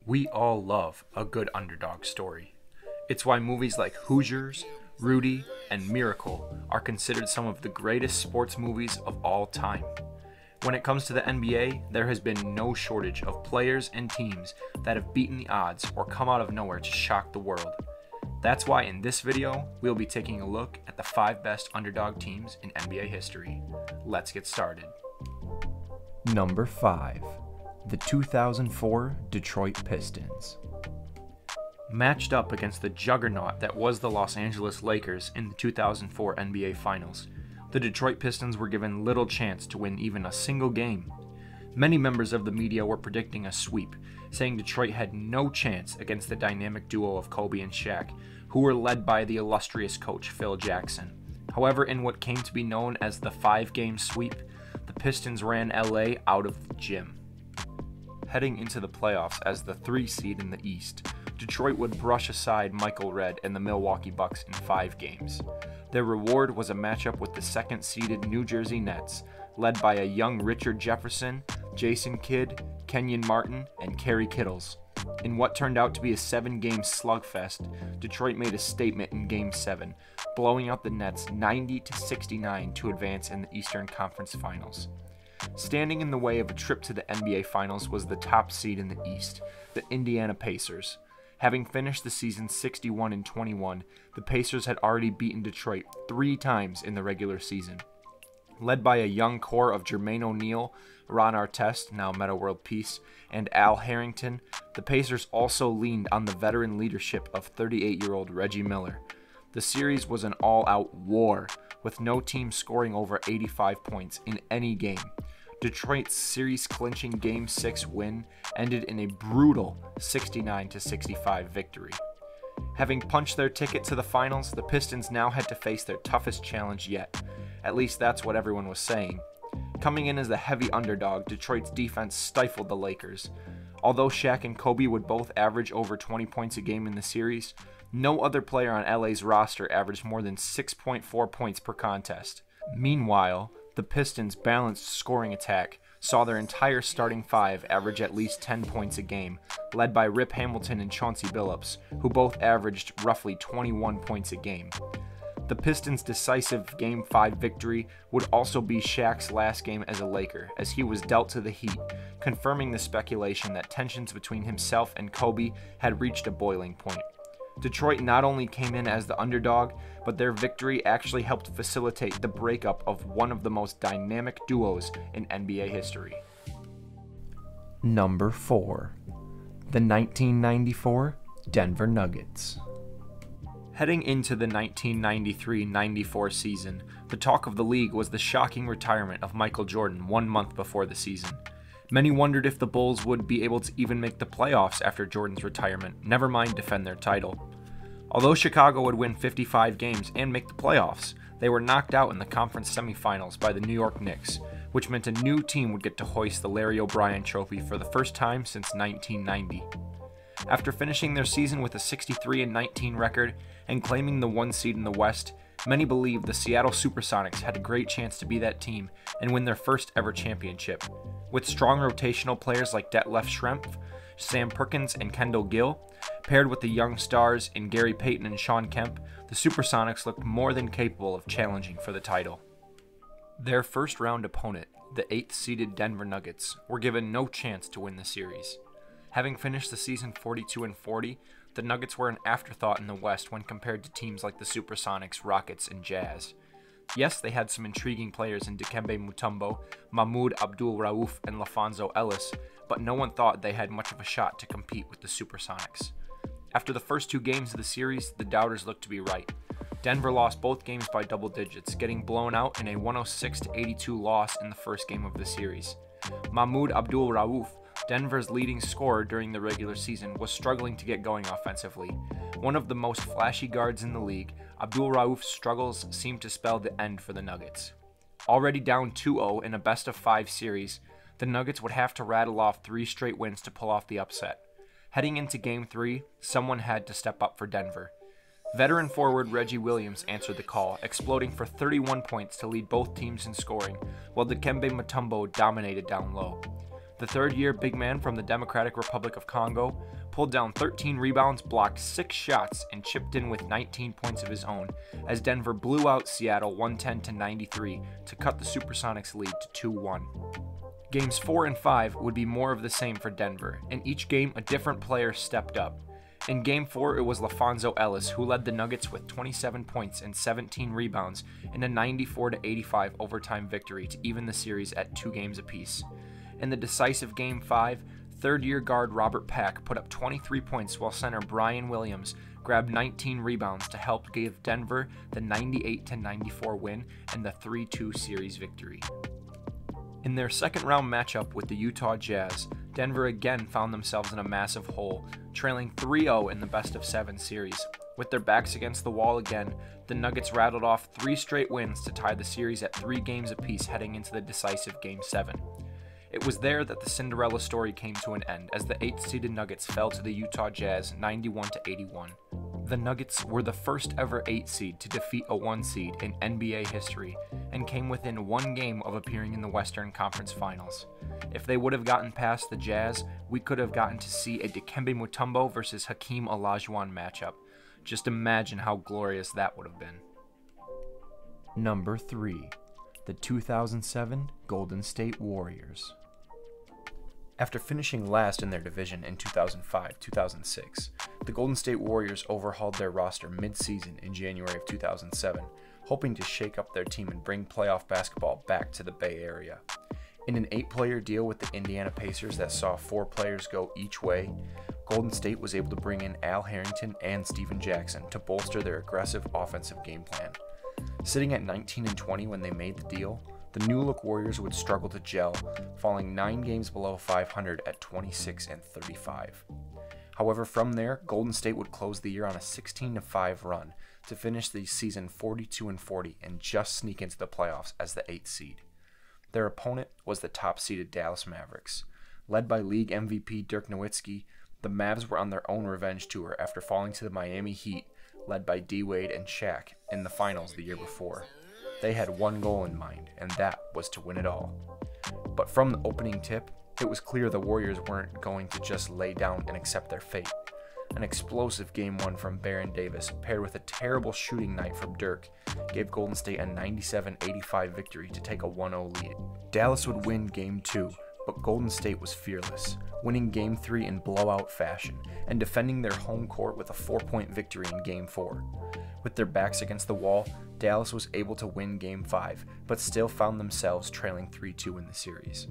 We all love a good underdog story. It's why movies like Hoosiers, Rudy, and Miracle are considered some of the greatest sports movies of all time. When it comes to the NBA, there has been no shortage of players and teams that have beaten the odds or come out of nowhere to shock the world. That's why in this video, we'll be taking a look at the 5 best underdog teams in NBA history. Let's get started. Number 5. The 2004 Detroit Pistons. Matched up against the juggernaut that was the Los Angeles Lakers in the 2004 NBA Finals, the Detroit Pistons were given little chance to win even a single game. Many members of the media were predicting a sweep, saying Detroit had no chance against the dynamic duo of Kobe and Shaq, who were led by the illustrious coach Phil Jackson. However, in what came to be known as the 5-game sweep, the Pistons ran LA out of the gym. Heading into the playoffs as the 3 seed in the East, Detroit would brush aside Michael Redd and the Milwaukee Bucks in 5 games. Their reward was a matchup with the 2nd-seeded New Jersey Nets, led by a young Richard Jefferson, Jason Kidd, Kenyon Martin, and Kerry Kittles. In what turned out to be a 7-game slugfest, Detroit made a statement in Game 7, blowing out the Nets 90-69 to advance in the Eastern Conference Finals. Standing in the way of a trip to the NBA Finals was the top seed in the East, the Indiana Pacers. Having finished the season 61-21, the Pacers had already beaten Detroit 3 times in the regular season. Led by a young core of Jermaine O'Neal, Ron Artest, now Metta World Peace, and Al Harrington, the Pacers also leaned on the veteran leadership of 38-year-old Reggie Miller. The series was an all-out war, with no team scoring over 85 points in any game. Detroit's series-clinching Game 6 win ended in a brutal 69-65 victory. Having punched their ticket to the finals, the Pistons now had to face their toughest challenge yet. At least that's what everyone was saying. Coming in as the heavy underdog, Detroit's defense stifled the Lakers. Although Shaq and Kobe would both average over 20 points a game in the series, no other player on LA's roster averaged more than 6.4 points per contest. Meanwhile, the Pistons' balanced scoring attack saw their entire starting 5 average at least 10 points a game, led by Rip Hamilton and Chauncey Billups, who both averaged roughly 21 points a game. The Pistons' decisive Game 5 victory would also be Shaq's last game as a Laker, as he was dealt to the Heat, confirming the speculation that tensions between himself and Kobe had reached a boiling point. Detroit not only came in as the underdog, but their victory actually helped facilitate the breakup of one of the most dynamic duos in NBA history. Number 4. The 1994 Denver Nuggets. Heading into the 1993-94 season, the talk of the league was the shocking retirement of Michael Jordan 1 month before the season. Many wondered if the Bulls would be able to even make the playoffs after Jordan's retirement, never mind defend their title. Although Chicago would win 55 games and make the playoffs, they were knocked out in the conference semifinals by the New York Knicks, which meant a new team would get to hoist the Larry O'Brien Trophy for the first time since 1990. After finishing their season with a 63-19 record and claiming the 1 seed in the West, many believed the Seattle Supersonics had a great chance to be that team and win their first ever championship. With strong rotational players like Detlef Schrempf, Sam Perkins, and Kendall Gill, paired with the young stars in Gary Payton and Shawn Kemp, the Supersonics looked more than capable of challenging for the title. Their first-round opponent, the 8th-seeded Denver Nuggets, were given no chance to win the series. Having finished the season 42-40, the Nuggets were an afterthought in the West when compared to teams like the Supersonics, Rockets, and Jazz. Yes, they had some intriguing players in Dikembe Mutombo, Mahmoud Abdul-Rauf, and LaFonso Ellis, but no one thought they had much of a shot to compete with the Supersonics. After the first 2 games of the series, the doubters looked to be right. Denver lost both games by double digits, getting blown out in a 106-82 loss in the first game of the series. Mahmoud Abdul-Rauf, Denver's leading scorer during the regular season, was struggling to get going offensively. One of the most flashy guards in the league, Abdul-Rauf's struggles seemed to spell the end for the Nuggets. Already down 2-0 in a best-of-5 series, the Nuggets would have to rattle off 3 straight wins to pull off the upset. Heading into Game 3, someone had to step up for Denver. Veteran forward Reggie Williams answered the call, exploding for 31 points to lead both teams in scoring, while Dikembe Mutombo dominated down low. The third-year big man from the Democratic Republic of Congo pulled down 13 rebounds, blocked 6 shots, and chipped in with 19 points of his own as Denver blew out Seattle 110-93 to cut the Supersonics' lead to 2-1. Games 4 and 5 would be more of the same for Denver. In each game, a different player stepped up. In Game 4, it was LaFonso Ellis who led the Nuggets with 27 points and 17 rebounds in a 94-85 overtime victory to even the series at 2 games apiece. In the decisive Game 5, third-year guard Robert Pack put up 23 points while center Brian Williams grabbed 19 rebounds to help give Denver the 98-94 win and the 3-2 series victory. In their second-round matchup with the Utah Jazz, Denver again found themselves in a massive hole, trailing 3-0 in the best-of-7 series. With their backs against the wall again, the Nuggets rattled off 3 straight wins to tie the series at 3 games apiece heading into the decisive Game 7. It was there that the Cinderella story came to an end as the 8th-seeded Nuggets fell to the Utah Jazz 91-81. The Nuggets were the first ever 8 seed to defeat a 1 seed in NBA history and came within 1 game of appearing in the Western Conference Finals. If they would have gotten past the Jazz, we could have gotten to see a Dikembe Mutombo versus Hakeem Olajuwon matchup. Just imagine how glorious that would have been. Number 3. The 2007 Golden State Warriors. After finishing last in their division in 2005-2006, the Golden State Warriors overhauled their roster mid-season in January of 2007, hoping to shake up their team and bring playoff basketball back to the Bay Area. In an 8-player deal with the Indiana Pacers that saw 4 players go each way, Golden State was able to bring in Al Harrington and Steven Jackson to bolster their aggressive offensive game plan. Sitting at 19-20 when they made the deal, the new-look Warriors would struggle to gel, falling 9 games below 500 at 26-35. However, from there, Golden State would close the year on a 16-5 run to finish the season 42-40 and just sneak into the playoffs as the 8th seed. Their opponent was the top-seeded Dallas Mavericks. Led by league MVP Dirk Nowitzki, the Mavs were on their own revenge tour after falling to the Miami Heat, led by D-Wade and Shaq, in the finals the year before. They had one goal in mind, and that was to win it all. But from the opening tip, it was clear the Warriors weren't going to just lay down and accept their fate. An explosive Game 1 from Baron Davis, paired with a terrible shooting night from Dirk, gave Golden State a 97-85 victory to take a 1-0 lead. Dallas would win Game 2, but Golden State was fearless, winning Game 3 in blowout fashion and defending their home court with a 4-point victory in Game 4. With their backs against the wall, Dallas was able to win Game 5, but still found themselves trailing 3-2 in the series.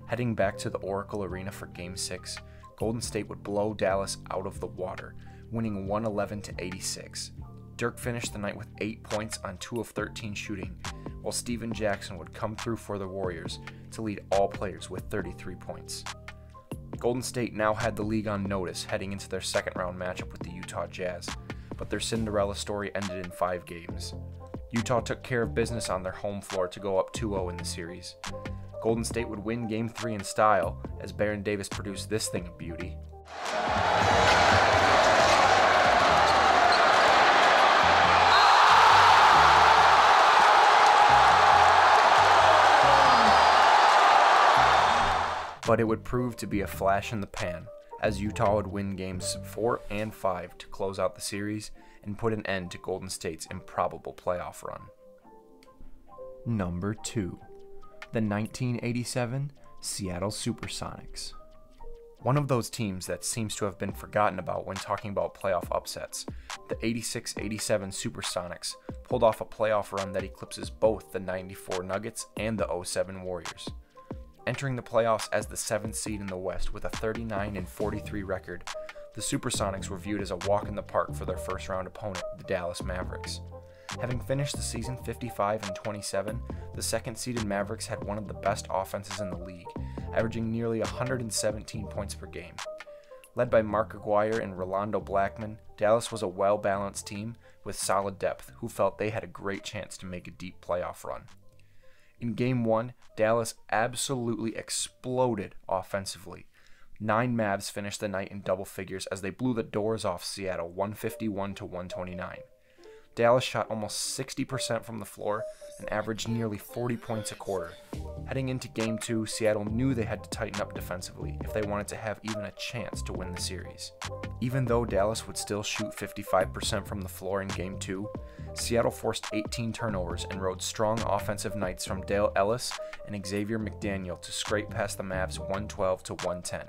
Heading back to the Oracle Arena for Game 6, Golden State would blow Dallas out of the water, winning 111-86. Dirk finished the night with 8 points on 2 of 13 shooting, while Steven Jackson would come through for the Warriors to lead all players with 33 points. Golden State now had the league on notice heading into their second-round matchup with the Utah Jazz, but their Cinderella story ended in 5 games. Utah took care of business on their home floor to go up 2-0 in the series. Golden State would win Game 3 in style as Baron Davis produced this thing of beauty. But it would prove to be a flash in the pan, as Utah would win Games 4 and 5 to close out the series and put an end to Golden State's improbable playoff run. Number 2. The 1987 Seattle Supersonics. One of those teams that seems to have been forgotten about when talking about playoff upsets, the 86-87 Supersonics pulled off a playoff run that eclipses both the 94 Nuggets and the 07 Warriors. Entering the playoffs as the 7th seed in the West with a 39-43 record, the Supersonics were viewed as a walk in the park for their first-round opponent, the Dallas Mavericks. Having finished the season 55-27, the second-seeded Mavericks had one of the best offenses in the league, averaging nearly 117 points per game. Led by Mark Aguirre and Rolando Blackman, Dallas was a well-balanced team with solid depth who felt they had a great chance to make a deep playoff run. In Game 1, Dallas absolutely exploded offensively. 9 Mavs finished the night in double figures as they blew the doors off Seattle 151-129. Dallas shot almost 60% from the floor and averaged nearly 40 points a quarter. Heading into Game 2, Seattle knew they had to tighten up defensively if they wanted to have even a chance to win the series. Even though Dallas would still shoot 55% from the floor in Game 2, Seattle forced 18 turnovers and rode strong offensive nights from Dale Ellis and Xavier McDaniel to scrape past the Mavs 112 to 110.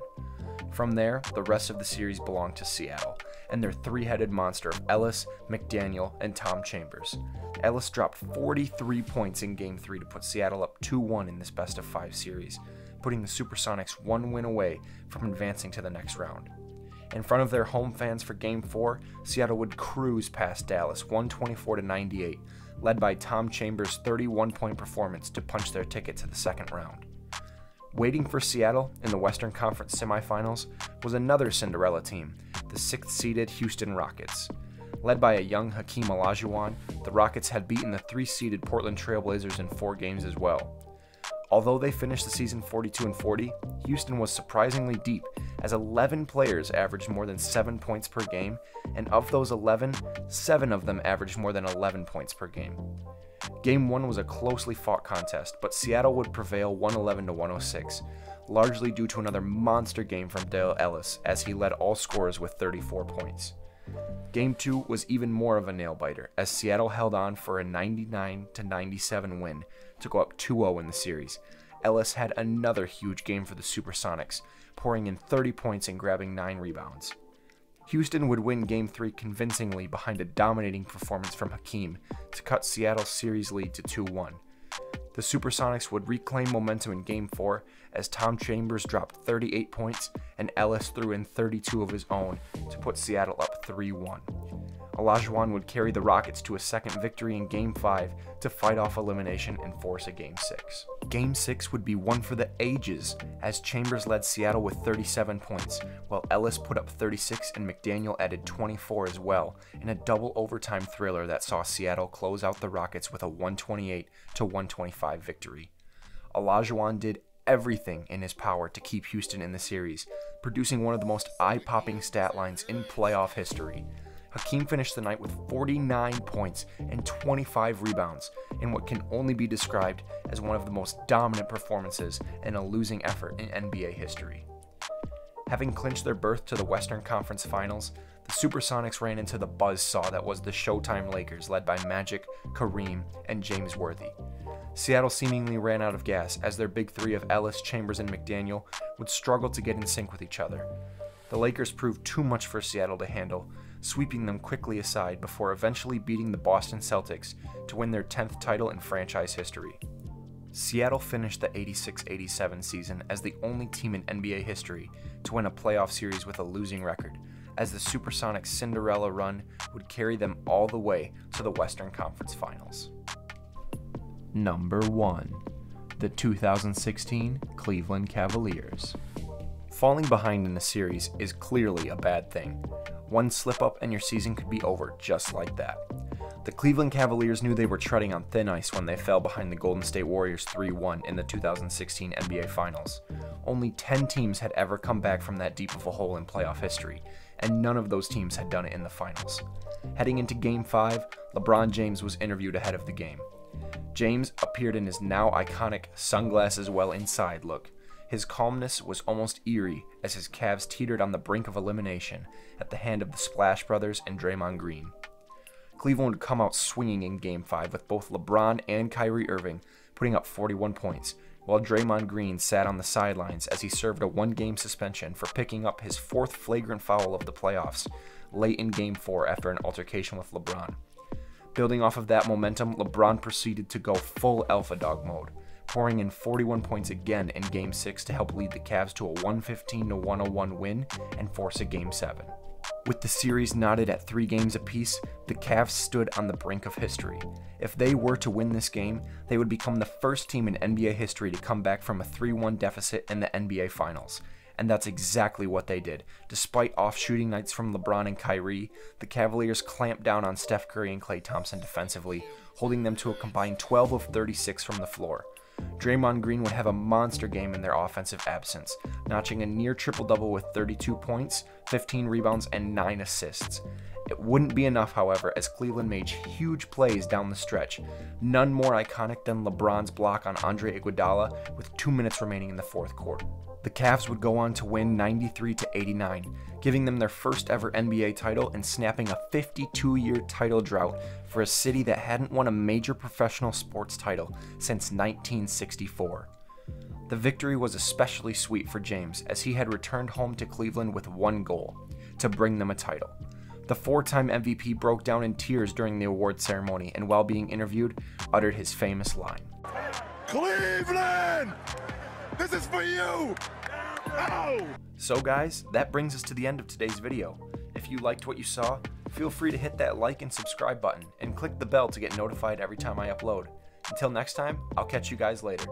From there, the rest of the series belonged to Seattle and their three-headed monster of Ellis, McDaniel, and Tom Chambers. Ellis dropped 43 points in Game 3 to put Seattle up 2-1 in this best-of-5 series, putting the Supersonics one win away from advancing to the next round. In front of their home fans for Game 4, Seattle would cruise past Dallas 124-98, led by Tom Chambers' 31-point performance to punch their ticket to the second round. Waiting for Seattle in the Western Conference semifinals was another Cinderella team, the 6th-seeded Houston Rockets. Led by a young Hakeem Olajuwon, the Rockets had beaten the 3-seeded Portland Trail Blazers in 4 games as well. Although they finished the season 42-40, Houston was surprisingly deep, as 11 players averaged more than 7 points per game, and of those 11, 7 of them averaged more than 11 points per game. Game 1 was a closely fought contest, but Seattle would prevail 111-106, largely due to another monster game from Dale Ellis, as he led all scorers with 34 points. Game 2 was even more of a nail-biter, as Seattle held on for a 99-97 win to go up 2-0 in the series. Ellis had another huge game for the Supersonics, pouring in 30 points and grabbing 9 rebounds. Houston would win Game 3 convincingly behind a dominating performance from Hakeem to cut Seattle's series lead to 2-1. The Supersonics would reclaim momentum in Game 4 as Tom Chambers dropped 38 points and Ellis threw in 32 of his own to put Seattle up 3-1. Olajuwon would carry the Rockets to a second victory in Game 5 to fight off elimination and force a Game 6. Game 6 would be one for the ages, as Chambers led Seattle with 37 points, while Ellis put up 36 and McDaniel added 24 as well, in a double overtime thriller that saw Seattle close out the Rockets with a 128-125 victory. Olajuwon did everything in his power to keep Houston in the series, producing one of the most eye-popping stat lines in playoff history. Hakeem finished the night with 49 points and 25 rebounds in what can only be described as one of the most dominant performances in a losing effort in NBA history. Having clinched their berth to the Western Conference Finals, the Supersonics ran into the buzzsaw that was the Showtime Lakers led by Magic, Kareem, and James Worthy. Seattle seemingly ran out of gas as their big three of Ellis, Chambers, and McDaniel would struggle to get in sync with each other. The Lakers proved too much for Seattle to handle, sweeping them quickly aside before eventually beating the Boston Celtics to win their 10th title in franchise history. Seattle finished the 86-87 season as the only team in NBA history to win a playoff series with a losing record, as the Supersonics' Cinderella run would carry them all the way to the Western Conference Finals. Number 1. The 2016 Cleveland Cavaliers. Falling behind in the series is clearly a bad thing. One slip-up and your season could be over just like that. The Cleveland Cavaliers knew they were treading on thin ice when they fell behind the Golden State Warriors 3-1 in the 2016 NBA Finals. Only 10 teams had ever come back from that deep of a hole in playoff history, and none of those teams had done it in the finals. Heading into Game 5, LeBron James was interviewed ahead of the game. James appeared in his now iconic sunglasses well inside look. His calmness was almost eerie as his Cavs teetered on the brink of elimination at the hand of the Splash Brothers and Draymond Green. Cleveland would come out swinging in Game 5 with both LeBron and Kyrie Irving putting up 41 points, while Draymond Green sat on the sidelines as he served a one-game suspension for picking up his 4th flagrant foul of the playoffs late in Game 4 after an altercation with LeBron. Building off of that momentum, LeBron proceeded to go full alpha dog mode, pouring in 41 points again in Game 6 to help lead the Cavs to a 115-101 win and force a Game 7. With the series knotted at 3 games apiece, the Cavs stood on the brink of history. If they were to win this game, they would become the first team in NBA history to come back from a 3-1 deficit in the NBA Finals. And that's exactly what they did. Despite off shooting nights from LeBron and Kyrie, the Cavaliers clamped down on Steph Curry and Klay Thompson defensively, holding them to a combined 12 of 36 from the floor. Draymond Green would have a monster game in their offensive absence, notching a near triple-double with 32 points, 15 rebounds, and 9 assists. It wouldn't be enough, however, as Cleveland made huge plays down the stretch, none more iconic than LeBron's block on Andre Iguodala with 2 minutes remaining in the fourth quarter. The Cavs would go on to win 93-89, giving them their first ever NBA title and snapping a 52-year title drought for a city that hadn't won a major professional sports title since 1964. The victory was especially sweet for James, as he had returned home to Cleveland with one goal: to bring them a title. The 4-time MVP broke down in tears during the award ceremony and, while being interviewed, uttered his famous line, "Cleveland! This is for you!" Ow! So guys, that brings us to the end of today's video. If you liked what you saw, feel free to hit that like and subscribe button and click the bell to get notified every time I upload. Until next time, I'll catch you guys later.